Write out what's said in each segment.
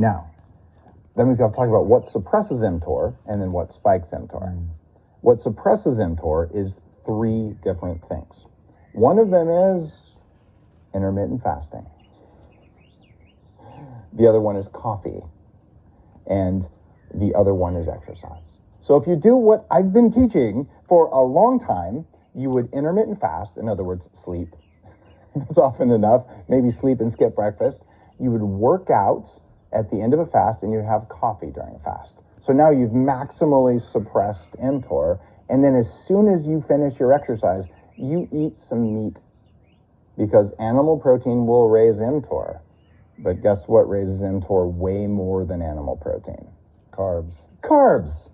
Now, that means we have to talk about what suppresses mTOR and then what spikes mTOR. What suppresses mTOR is 3 different things. One of them is intermittent fasting. The other one is coffee. And the other one is exercise. So if you do what I've been teaching for a long time, you would intermittent fast, in other words, sleep. That's often enough. Maybe sleep and skip breakfast. You would work out at the end of a fast and you'd have coffee during a fast. So now you've maximally suppressed mTOR. And then as soon as you finish your exercise, you eat some meat because animal protein will raise mTOR. But guess what raises mTOR way more than animal protein? Carbs. Carbs.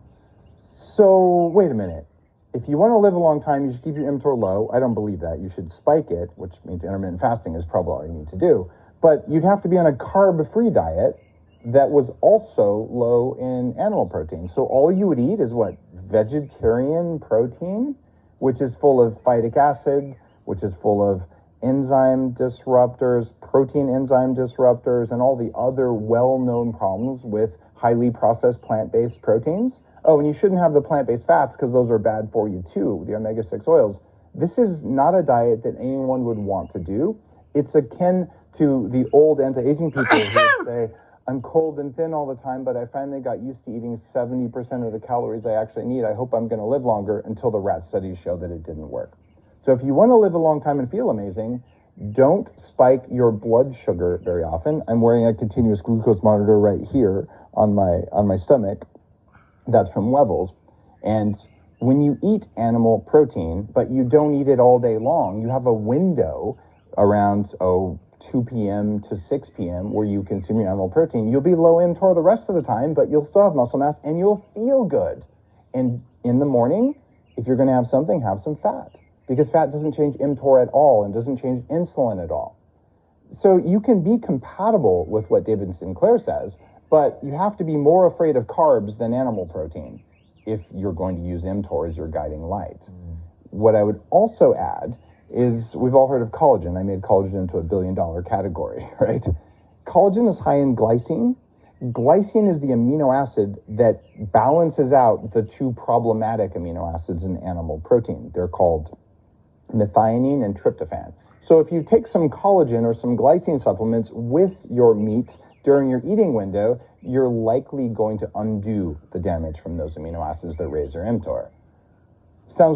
So wait a minute. If you want to live a long time, you should keep your mTOR low. I don't believe that. You should spike it, which means intermittent fasting is probably all you need to do. But you'd have to be on a carb-free diet that was also low in animal protein. So all you would eat is what? Vegetarian protein, which is full of phytic acid, which is full of enzyme disruptors, protein enzyme disruptors, and all the other well-known problems with highly processed plant-based proteins. Oh, and you shouldn't have the plant-based fats because those are bad for you too, the omega-6 oils. This is not a diet that anyone would want to do. It's akin to the old anti-aging people who would say, I'm cold and thin all the time, but I finally got used to eating 70% of the calories I actually need. I hope I'm going to live longer, until the rat studies show that it didn't work. So if you want to live a long time and feel amazing, don't spike your blood sugar very often. I'm wearing a continuous glucose monitor right here on my stomach. That's from Levels. And when you eat animal protein, but you don't eat it all day long, you have a window around 2 p.m. to 6 p.m. where you consume your animal protein. You'll be low mTOR the rest of the time, but you'll still have muscle mass and you'll feel good. And in the morning, if you're going to have something, have some fat. Because fat doesn't change mTOR at all and doesn't change insulin at all. So you can be compatible with what David Sinclair says, but you have to be more afraid of carbs than animal protein if you're going to use mTOR as your guiding light. What I would also add is, we've all heard of collagen. I made collagen into a billion-dollar category, right? Collagen is high in glycine. Glycine is the amino acid that balances out the 2 problematic amino acids in animal protein. They're called methionine and tryptophan. So if you take some collagen or some glycine supplements with your meat during your eating window, you're likely going to undo the damage from those amino acids that raise your mTOR. Sounds